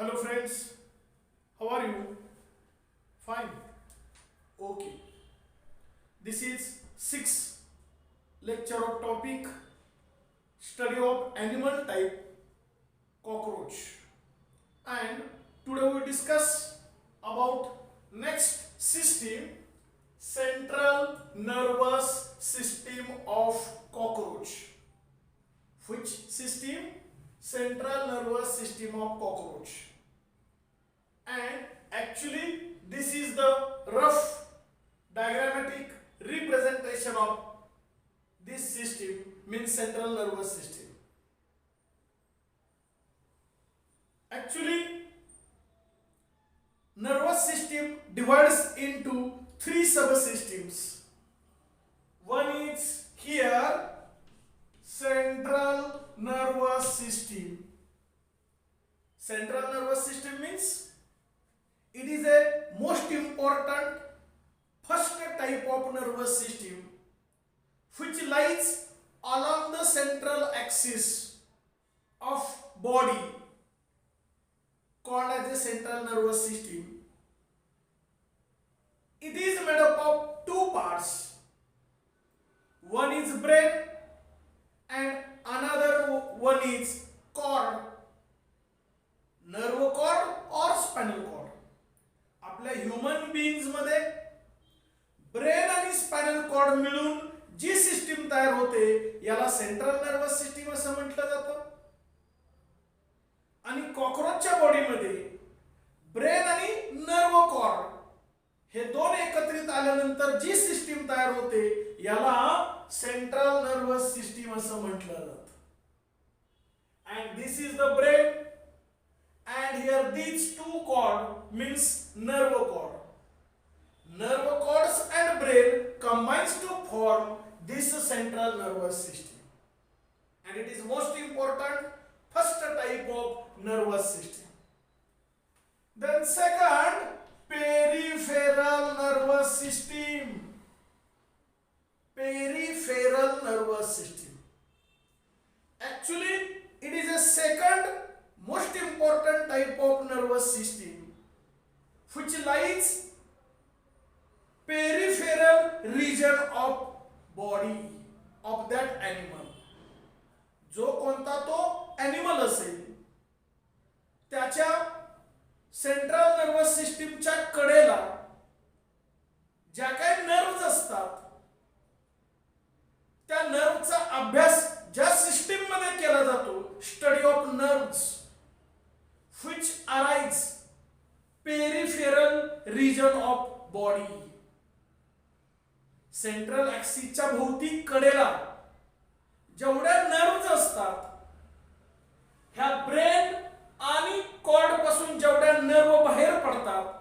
Hello friends, how are you? Fine. Okay. This is sixth lecture of topic study of animal type cockroach. And today we discuss about next system, central nervous system of cockroach. Which system? Central nervous system of cockroach. And actually this is the rough diagrammatic representation of this system, means central nervous system. Actually nervous system divides into three subsystems. One is here central nervous system. Central nervous system means it is a most important first type of nervous system which lies along the central axis of body, called as a central nervous system. It is made up of two parts. One is brain and another one is cord, nerve cord or spinal cord. आपल्या human beings मध्ये brain आणि spinal cord मिळून जी system तयार होते याला central nervous system असं म्हटलं जातं. आणि कॉकरोचच्या बॉडीमध्ये ब्रेन आणि नर्व कॉर्ड हे दोन एकत्रित आल्यानंतर जी सिस्टीम तयार होते याला सेंट्रल नर्वस सिस्टीम असं म्हटलं जातं. And this is the brain, and here these two cord means nerve cord. Nerve cords and brain combines to form this central nervous system, and it is most important first type of nervous system. Then second, peripheral nervous system. Peripheral nervous system. Actually it is a second most important type of nervous system which lies peripheral region of body of that animal. जो कोणता तो animal असेल त्याच्या central nervous सिस्टीमच्या कडेला ज्या काही nerves असतात त्या नर्वचा अभ्यास ज्या सिस्टीम मध्ये केला जातो, study of nerves which arise peripheral region of body. Central ॲक्सिसच्या भोवती कडेला जेवढ्या नर्व्स असतात ह्या ब्रेन आणि कॉर्ड पासून जेवढ्या नर्व बाहेर पडतात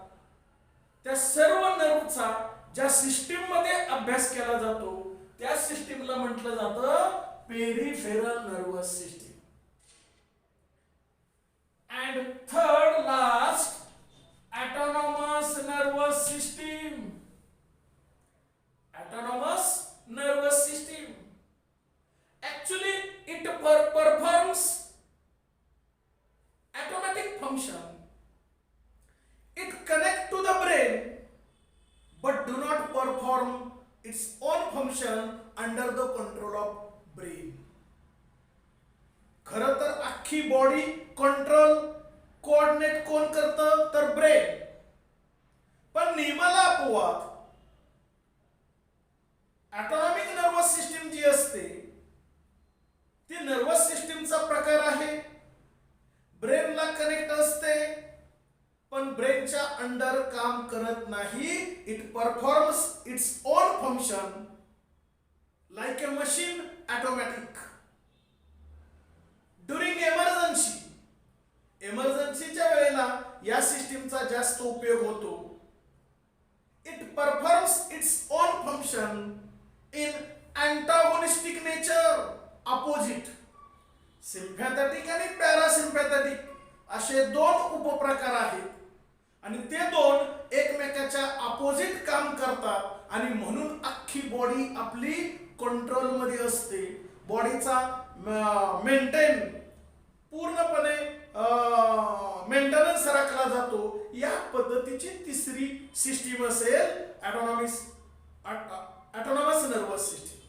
त्या सर्व नर्वचा ज्या सिस्टीम मध्ये अभ्यास केला जातो त्या सिस्टीमला म्हटलं जातं peripheral nervous system. And third last, autonomous nervous system. Autonomous nervous system. Actually it performs automatic function. It connects to the brain but do not perform its own function under the control of brain. खरं तर अख्खी body control coordinate कोण करतं तर brain. पण नियमाला अपवाद autonomic nervous system जी असते ती नर्वस सिस्टीमचा प्रकार आहे. ब्रेनला कनेक्ट असते पण ब्रेनच्या अंडर काम करत नाही. It performs its own function like a machine automatic. During इमर्जन्सीच्या वेळेला या सिस्टीमचा जास्त उपयोग होतो. It performs its own function in antagonistic nature, opposite. Sympathetic आणि पॅरासिम्पॅथेटिक असे दोन उपप्रकार आहेत आणि ते दोन एकमेकाच्या अपोजिट काम करतात आणि म्हणून अख्खी बॉडी आपली कंट्रोल मध्ये असते. बॉडीचा मेंटेन पूर्णपणे मेंटेनन्स पद्धतीची तिसरी सिस्टीम असेल autonomous nervous system.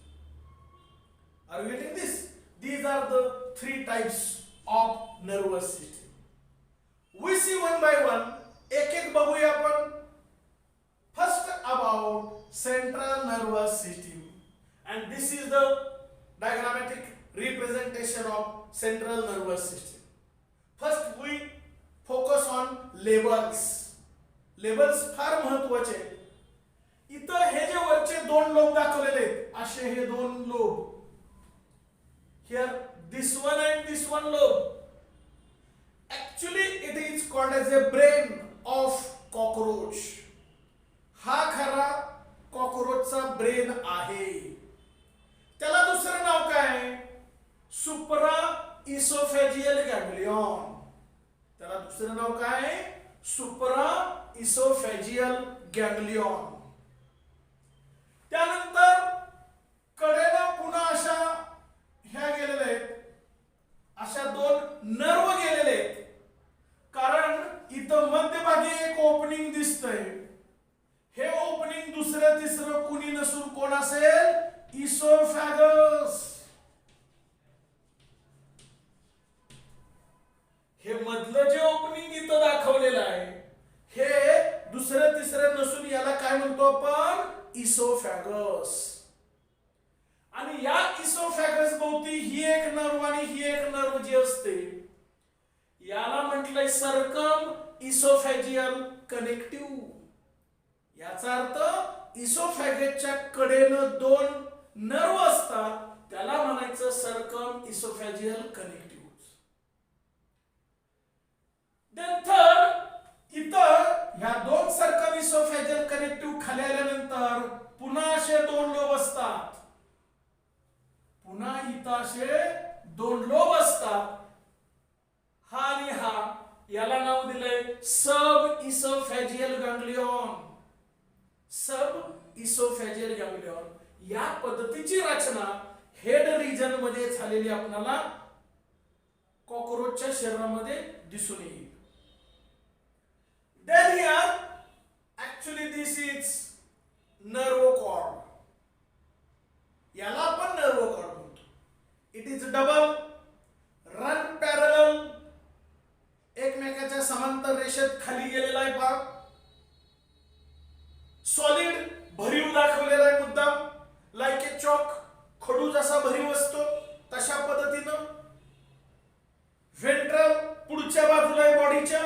Are you getting this? These are the three types of nervous system. We see one by one. एक एक बघूया आपण. First about central nervous system, and this is the diagrammatic representation of central nervous system. First we focus on labels. Labels फार महत्वाचे आहेत. इथं हे जे वरचे दोन लोब दाखवलेले आहेत, असे हे दोन lobe. Here this one and this one lobe. Actually it is called as a brain of cockroach. हा खरा कॉकरोचचा ब्रेन आहे. त्याला दुसरं नाव काय? Supra oesophageal ganglion. त्याला दुसरं नाव काय? Supra oesophageal ganglion. त्यानंतर कडेला पुन्हा अशा ह्या गेलेले आहेत, अशा दोन नर्व गेलेले आहेत. कारण इथं मध्यभागी एक ओपनिंग दिसतंय. हे ओपनिंग दुसरं तिसरं कुणी नसून कोण असेल? इसोफॅगस. हे मधलं जे ओपनिंग इथं दाखवलेलं आहे, हे दुसरं तिसरं नसून याला काय म्हणतो आपण? इसोफॅगस. आणि या इसोफॅगस भोवती ही एक नर्व आणि ही एक नर्व जी असते, याला म्हटलंय सर्कम इसोफॅजियल कनेक्टिव्ह. याचा अर्थ इसोफॅगसच्या कडेनं दोन नर्व असतात, त्याला म्हणायचं circumoesophageal connective. Then third, इथं ह्या दोन सर्कम इसोफॅजियल कनेक्टिव्ह खाली आल्यानंतर पुन्हा असे दोन लोब असतात. पुन्हा इथं असे दोन लोब असतात. हा आणि हा, याला नाव दिलंय सब इसोफॅजियल गॅंग्लियॉन. सब इसोफॅजियल गॅंग्लियॉन. या पद्धतीची रचना हेड रिजन मध्ये झालेली आपल्याला कॉकरोचच्या शरीरामध्ये दिसून येईल. Then here, actually this is nerve cord. याला आपण nerve cord म्हणतो. It is double, run parallel, एकमेकाच्या समांतर रेषेत खाली गेलेला आहे भाग. सॉलिड, भरीव दाखवलेला आहे मुद्दाम. लाईक ए चॉक, खडू जसा भरीव असतो तशा पद्धतीनं. व्हेंट्रल पुढच्या बाजूला आहे बॉडीच्या.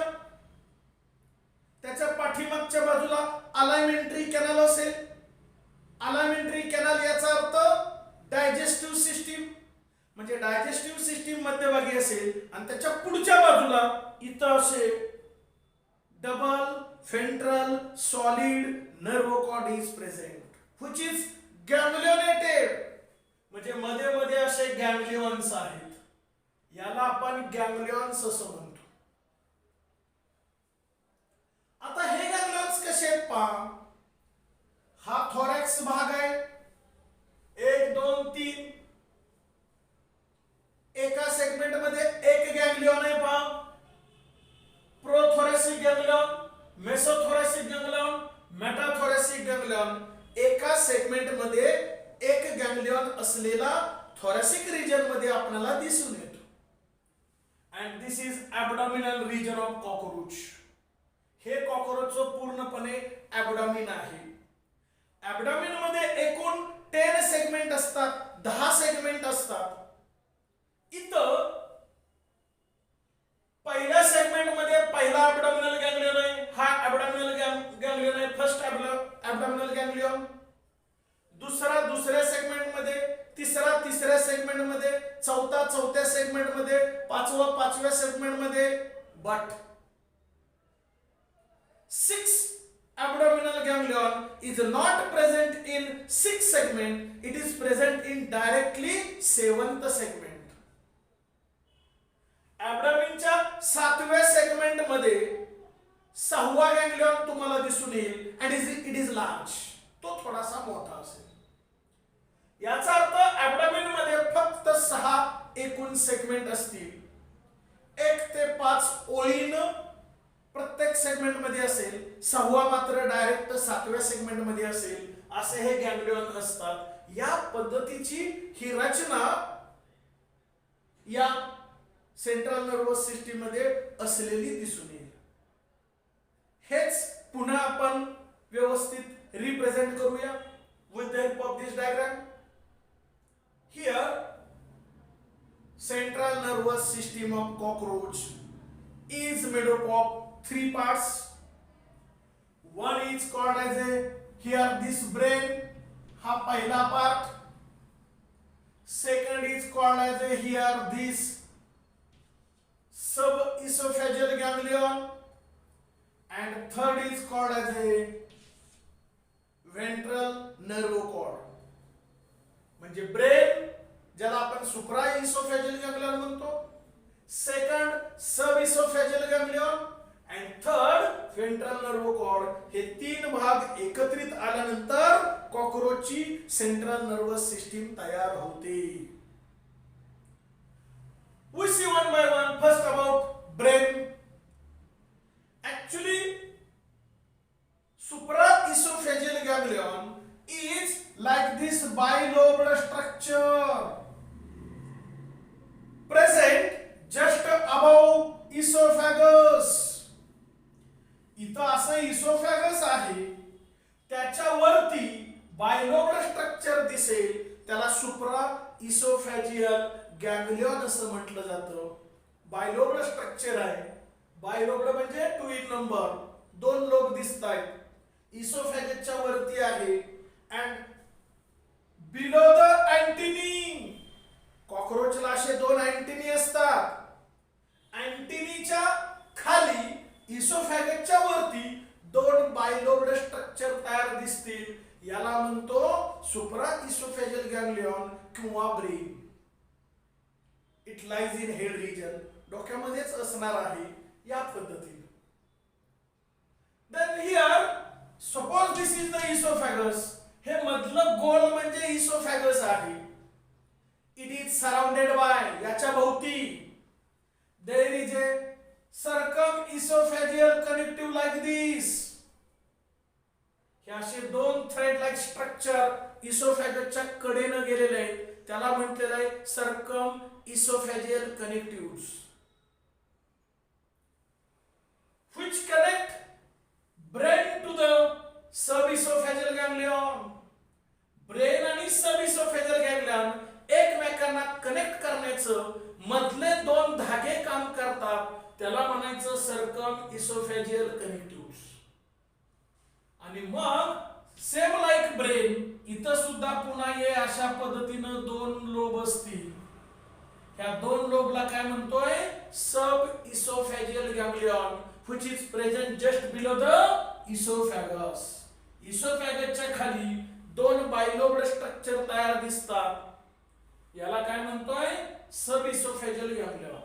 त्याच्या पाठीमागच्या बाजूला अलायमेंटरी कॅनल असेल. अलायमेंटरी कॅनल याचा अर्थ डायजेस्टिव्ह सिस्टीम, म्हणजे डायजेस्टिव्ह सिस्टीम मध्यभागी असेल आणि त्याच्या पुढच्या बाजूला इथं असे double ventral solid nerve cord is present, which is ganglionated. म्हणजे मध्ये मध्ये असे गॅंग्लियॉन्स आहेत. याला आपण गॅंग्लियॉन्स असं म्हणतो. आता हे गॅंग्लियॉन्स कसे आहेत पहा. हा थोरॅक्स भाग आहे, 1 2 3. एका सेगमेंट मध्ये एक गॅंग्लियॉन आहे पहा. प्रोथोरॅसिक गॅंग्लियॉन, मेसोथोरॅसिक गॅंग्लियॉन, मेटाथोरॅसिक गॅंग्लियॉन. एका सेगमेंट मध्ये एक गॅंग्लियॉन असलेला थोरॅसिक रिजन मध्ये आपल्याला दिसून येतो. And this is abdominal region of cockroach. हे कॉकरोचचं पूर्णपणे ॲबडॉमिन आहे. ॲबडॉमिन मध्ये एकूण 10 सेगमेंट असतात, 10 सेगमेंट असतात. इथं पहिल्या सेगमेंट मध्ये पहिला ॲबडॉमिनल गॅंग्लियॉन आहे. हा ॲबडॉमिनल गॅंग्लियॉन आहे, फर्स्ट ॲबडॉमिनल गॅंग्लियॉन. दुसऱ्या सेगमेंट मध्ये, तिसऱ्या सेगमेंट मध्ये, चौथ्या सेगमेंट मध्ये, पाचव्या सेगमेंट मध्ये. But 6 abdominal ganglion is not present in 6th segment, it is present in directly 7th segment. ॲबडॉमिनच्या 7व्या सेगमेंट मध्ये 6वा गॅंग्लियॉन तुम्हाला दिसून येईल and it is large. तो थोडासा मोठा असेल. याचा अर्थ ॲबडॉमिन मध्ये फक्त 6 एकूण सेगमेंट असतील. 1 ते 5 ओळीनं प्रत्येक सेगमेंट मध्ये असेल, 6वा मात्र डायरेक्ट 7व्या सेगमेंट मध्ये असेल, असे हे गॅंग्लियॉन असतात. या पद्धतीची ही रचना या सेंट्रल नर्वस सिस्टीम मध्ये असलेली दिसून येईल. हेच पुन्हा आपण व्यवस्थित रिप्रेझेंट करूया with the help of this diagram. Here central nervous system of cockroach is made up of 3 parts. One is called as a, here this brain, हा पहिला part. Second is called as a, here this subesophageal ganglion, and third is called as a ventral nerve cord. म्हणजे brain ज्याला आपण supra oesophageal ganglion म्हणतो, second sub oesophageal ganglion and third ventral nerve cord. हे 3 भाग एकत्रित आल्यानंतर कॉकरोचची central nervous system तयार होते. We see one by one. First about brain. Actually, supraesophageal ganglion is like this bilobed structure present just above esophagus. इथं असं इसोफॅगस आहे, त्याच्यावरती बायलोब्ड स्ट्रक्चर दिसेल, त्याला सुप्रा इसोफॅजियल गॅंग्लियॉन असं म्हटलं जातं. बायलोब्ड स्ट्रक्चर आहे. बायलोब्ड म्हणजे 2 in नंबर, 2 लोब दिसत आहेत. इसोफॅगसच्या वरती आहे अँड बिलो द अँटिनी. कॉकरोचला असे 2 अँटिनी असतात. अँटिनीच्या खाली इसोफॅगसच्या वरती 2 बायलोब्ड स्ट्रक्चर तयार दिसतील. याला म्हणतो सुप्रा इसोफॅजियल गॅंग्लियॉन किंवा brain. It lies in head region. डोक्यामध्येच असणार आहे या पद्धतीने. Then here, suppose this is the esophagus. हे मधलं गोल म्हणजे इसोफॅगस आहे. It is surrounded by, याच्या भोवती there is a circumesophageal connective like this. हे असे 2 thread like structure इसोफॅगसच्या कडेने गेलेले आहेत. त्याला म्हटलेलं आहे circumesophageal connectives which connect brain to the subesophageal ganglion. Brain आणि सबइसोफेजियल गॅंग्लियन एकमेकांना कनेक्ट करण्याचं मधले 2 धागे काम करतात. त्याला म्हणायचं सर्कम इसोफेजियल कनेक्टिव्स. आणि मग सेम लाईक ब्रेन इथं सुद्धा पुन्हा हे अशा पद्धतीनं 2 लोब असतील. ह्या 2 लोबला काय म्हणतोय, sub esophageal ganglion which is present just below the esophagus. इसोफॅगसच्या खाली 2 बायलोब्ड स्ट्रक्चर तयार दिसतात. याला काय म्हणतोय, सबइसोफेजियल गॅंग्लियन.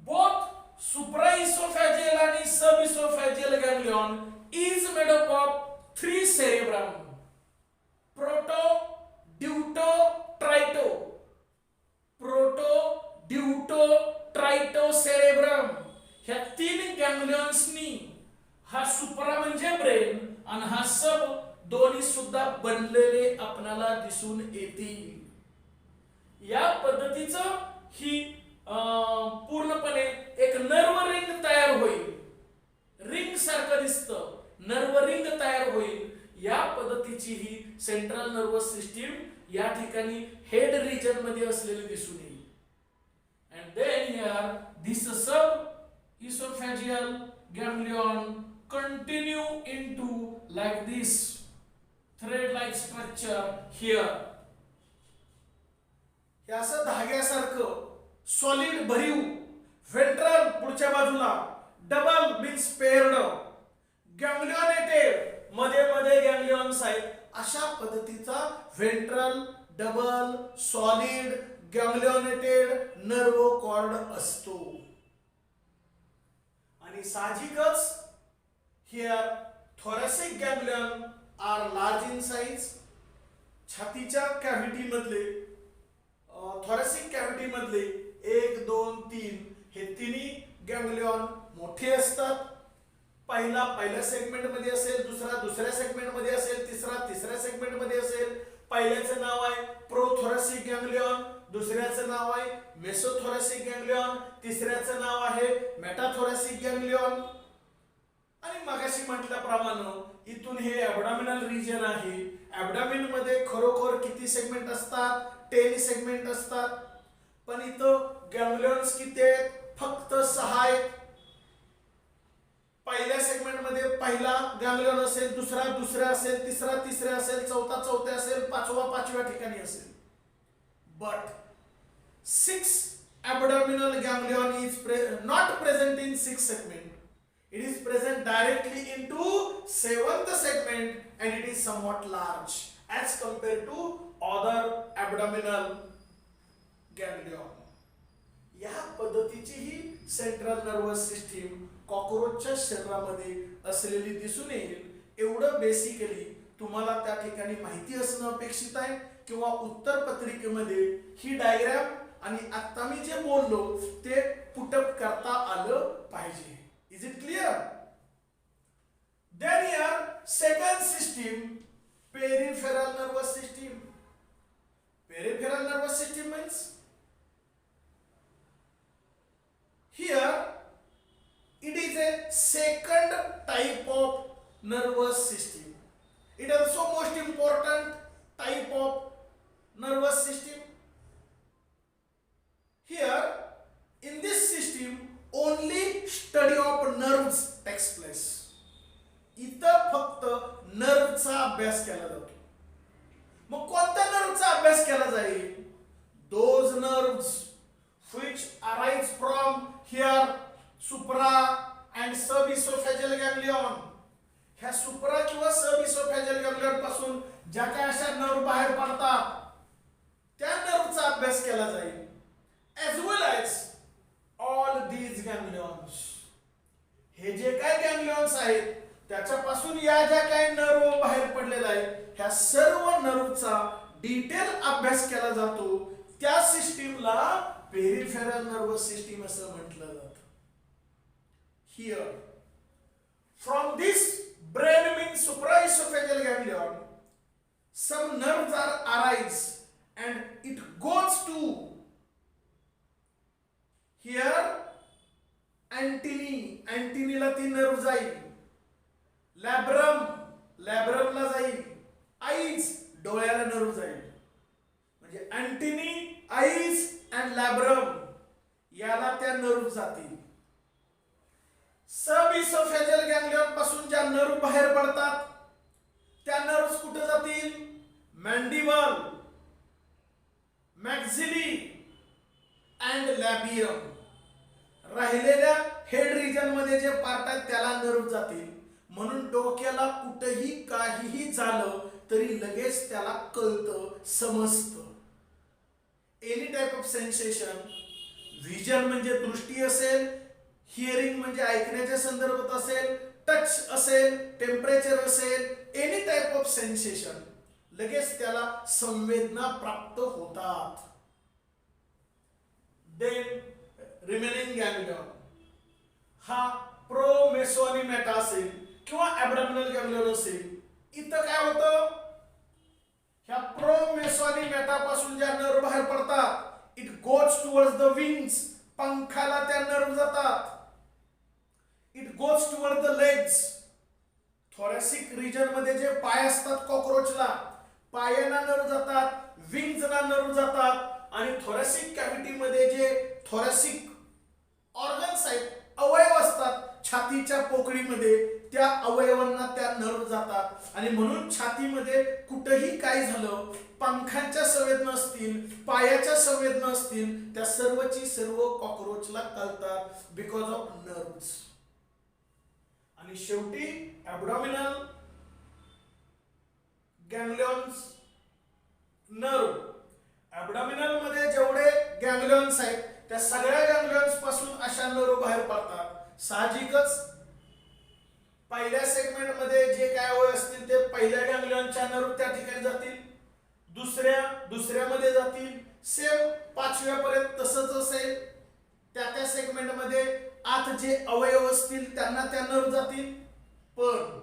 बोथ सुप्राइसोफेजियल आणि सबइसोफेजियल गॅंग्लियन is made up of 3 cerebrum. Proto, deuto, trito. Proto, deuto, trito cerebrum. ह्या 3 गॅंग्लियन्सनी हा सुप्रा म्हणजे ब्रेन आणि हा सब दोन्ही सुद्धा बनलेले आपल्याला दिसून येतील. या पद्धतीचं ही पूर्णपणे एक नर्व रिंग तयार होईल. रिंग सारखं दिसतं, नर्व रिंग तयार होईल. या पद्धतीची ही सेंट्रल नर्वस सिस्टीम या ठिकाणी हेड रिजन मध्ये असलेली दिसून येईल. and then here this sub esophageal ganglion continue into like this thread like structure here. हे असं धाग्यासारखं सॉलिड भरीव व्हेंट्रल पुढच्या बाजूला, डबल मीन्स पेअर्ड, गॅंग्लियोनेटेड मध्ये मध्ये गॅंग्लियॉन्स आहेत. अशा पद्धतीचा ventral double solid ganglionated nerve cord असतो. आणि साहजिकच here thoracic ganglion are large in size. छातीच्या कॅव्हिटी मधले थोरॅसिक कॅव्हिटी मधले 1 2 3 हे तिन्ही गॅंग्लियन मोठे असतात. पहिल्या सेगमेंट मध्ये असेल, दुसऱ्या सेगमेंट मध्ये असेल, तिसऱ्या सेगमेंट मध्ये असेल. पहिल्याचं नाव आहे प्रोथोरॅसिक गॅंग्लियॉन, दुसऱ्याचं नाव आहे मेसोथोरॅसिक गॅंग्लियॉन, तिसऱ्याचं नाव आहे मेटाथोरॅसिक गॅंग्लियॉन. आणि मगाशी म्हटल्याप्रमाणे इथून हे ॲबडॉमिनल रिजन आहे. ॲबडॉमिन मध्ये खरोखर किती सेगमेंट असतात? 10 सेगमेंट असतात. पण इथं गॅंग्लियॉन्स किती आहेत? फक्त 6 आहेत. पहिल्या सेगमेंट मध्ये पहिला गॅंग्लियॉन असेल, दुसरा असेल, तिसरा असेल, चौथ्या असेल, पाचव्या ठिकाणी असेल. But 6 abdominal ganglion is not present in 6 segment. It is present directly into 7th segment and it is somewhat large as compared to other abdominal ganglion. या पद्धतीची ही सेंट्रल नर्वस सिस्टीम कॉकरोचच्या शरीरामध्ये असलेली दिसून येईल. एवढं बेसिकली तुम्हाला त्या ठिकाणी माहिती असणं अपेक्षित आहे किंवा उत्तर पत्रिकेमध्ये ही डायग्राम आणि आता मी जे बोललो ते पुटअप करता आलं पाहिजे. Is it clear? Then here second system, peripheral nervous system. Peripheral nervous system means here it is a second type of nervous system. It is also most important type of nervous system. Here in this system only study of nerves takes place. इथं फक्त नर्वचा अभ्यास केला जातो. मग कोणत्या नर्वचा अभ्यास केला जाईल? Those nerves which arise from here supra and subesophageal ganglion. ह्या सुप्रा किंवा सबइसोफेजियल गॅंग्लियॉन पासून ज्या काही अशा नर्व बाहेर पडतात त्या नर्वचा अभ्यास केला जाईल. as well as all these ganglions. हे जे काही गॅंग्लियॉन्स आहेत त्याच्यापासून या ज्या काही नर्व बाहेर पडलेला आहे ह्या सर्व नर्वचा डिटेल अभ्यास केला जातो. त्या सिस्टीमला पेरिफेरल नर्वस सिस्टीम असं म्हटलं जातं. Here from this brain means supraesophageal ganglion some nerves are arise and it goes to here antennae ला ती नर्व जाईल. labrum ला जाईल. eyes डोळ्याला नर्व जाईल. म्हणजे antennae, eyes and labrum याला त्या नर्व जातील. सबइसोफेजियल गॅंग्लियॉन पासून ज्या नर्व बाहेर पडतात त्या नर्व्स कुठे जातील? मॅन्डिबल, मॅक्झिली अँड लॅबियम. राहिलेल्या हेड रिजन मध्ये जे पार्ट आहेत त्याला नर्व जातील. म्हणून डोक्याला कुठेही काहीही झालं तरी लगेच त्याला कळतं, समजतं. Any type of sensation, vision म्हणजे दृष्टी असेल, हिअरिंग म्हणजे ऐकण्याच्या संदर्भात असेल, टच असेल, टेम्परेचर असेल, एनी टाइप ऑफ सेन्सेशन लगेच त्याला संवेदना प्राप्त होतात. देन रिमेनिंग गॅंग्लियॉन हा प्रो मेसो आणि मेटा असेल किंवा ॲबडॉमिनल गॅंग्लियॉन असेल. इथं काय होतं? ह्या प्रो मेसो आणि मेटा पासून ज्या नर्व बाहेर पडतात it goes towards the wings. पंखाला त्या नर्व जातात. It goes toward the legs. Thoracic region मध्ये जे पाय असतात कॉकरोचला पायांना नर्व जातात, विंग्सला नर्व जातात आणि थोरॅसिक कॅव्हिटी मध्ये जे थोरॅसिक ऑर्गन्स आहेत, अवयव असतात छातीच्या पोकळीमध्ये, त्या अवयवांना त्या नर्व जातात. आणि म्हणून छातीमध्ये कुठेही काय झालं, पंखांच्या संवेदना असतील, पायाच्या संवेदना असतील, त्या सर्वची सर्व कॉकरोचला कळतात बिकॉज ऑफ नर्व्स. आणि शेवटी ॲबडॉमिनल गॅंग्लियॉन्स नर्व. ॲबडॉमिनल मध्ये जेवढे गॅंग्लियॉन्स आहेत त्या सगळ्या गॅंग्लियॉन्स पासून अशा नर्व बाहेर पडतात. साहजिकच पहिल्या सेगमेंट मध्ये जे काय अवयव असतील ते पहिल्या गॅंग्लियॉनच्या नर्व त्या ठिकाणी जातील, दुसऱ्यामध्ये जातील, सेम 5व्या पर्यंत तसंच असेल. त्या सेगमेंट मध्ये आत जे अवयव असतील त्यांना त्या नर्व जातील, पण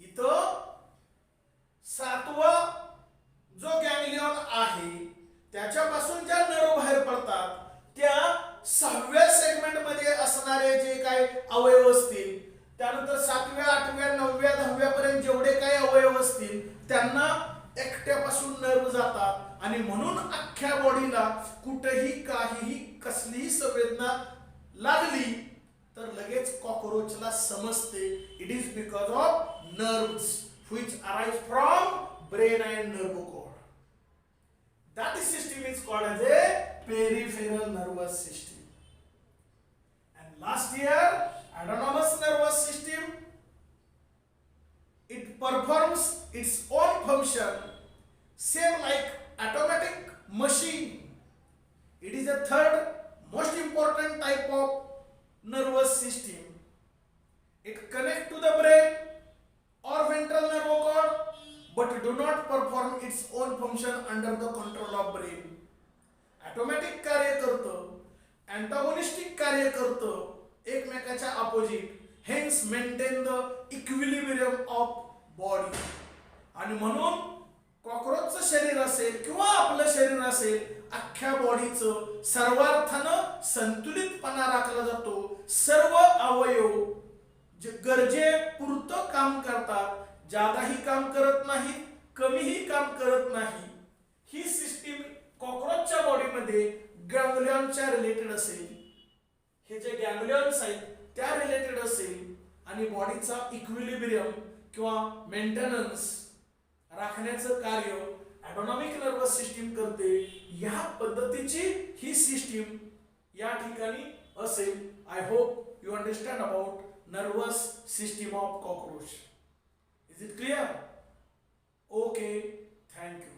इथं सातवा जो गॅंगलियॉन आहे त्याच्यापासून ज्या नर्व बाहेर पडतात त्या 6व्या सेगमेंट मध्ये असणारे जे काही अवयव असतील, त्यानंतर 7व्या 8व्या 9व्या 10व्या पर्यंत जेवढे काही अवयव असतील त्यांना एकट्यापासून नर्व जातात आणि म्हणून अख्ख्या बॉडीला कुठेही काहीही कसलीही संवेदना लागली तर लगेच कॉकरोचला समजते it is because of nerves which arise from brain and nerve cord. That system is called as a peripheral nervous system. And last year, autonomous nervous system, it performs its own function same like automatic machine. It is the third most important type of nervous system. It connects to the brain or ventral nerve cord but do not perform its own function under the control of brain. Automatic कार्य करतं, antagonistic कार्य करतं, एकमेकाच्या opposite, hence maintain the equilibrium of body. आणि म्हणून कॉकरोचचं शरीर असेल किंवा आपलं शरीर असेल अख्ख्या बॉडीचं सर्वार्थानं संतुलितपणा राखला जातो. सर्व अवयव गरजे पुरतं काम करतात, जादाही काम करत नाही, कमीही काम करत नाही. ही सिस्टीम कॉकरोचच्या बॉडीमध्ये गॅंगलियॉनच्या रिलेटेड असेल, हे जे गॅंगलियॉन्स आहेत त्या रिलेटेड असेल आणि बॉडीचा इक्विलिब्रियम किंवा मेंटेनन्स राखण्याचं कार्य ऑटोनॉमिक नर्वस सिस्टीम करते. या पद्धतीची ही सिस्टीम या ठिकाणी असेल. I hope you understand about nervous system of cockroach. Is it clear? Okay, thank you.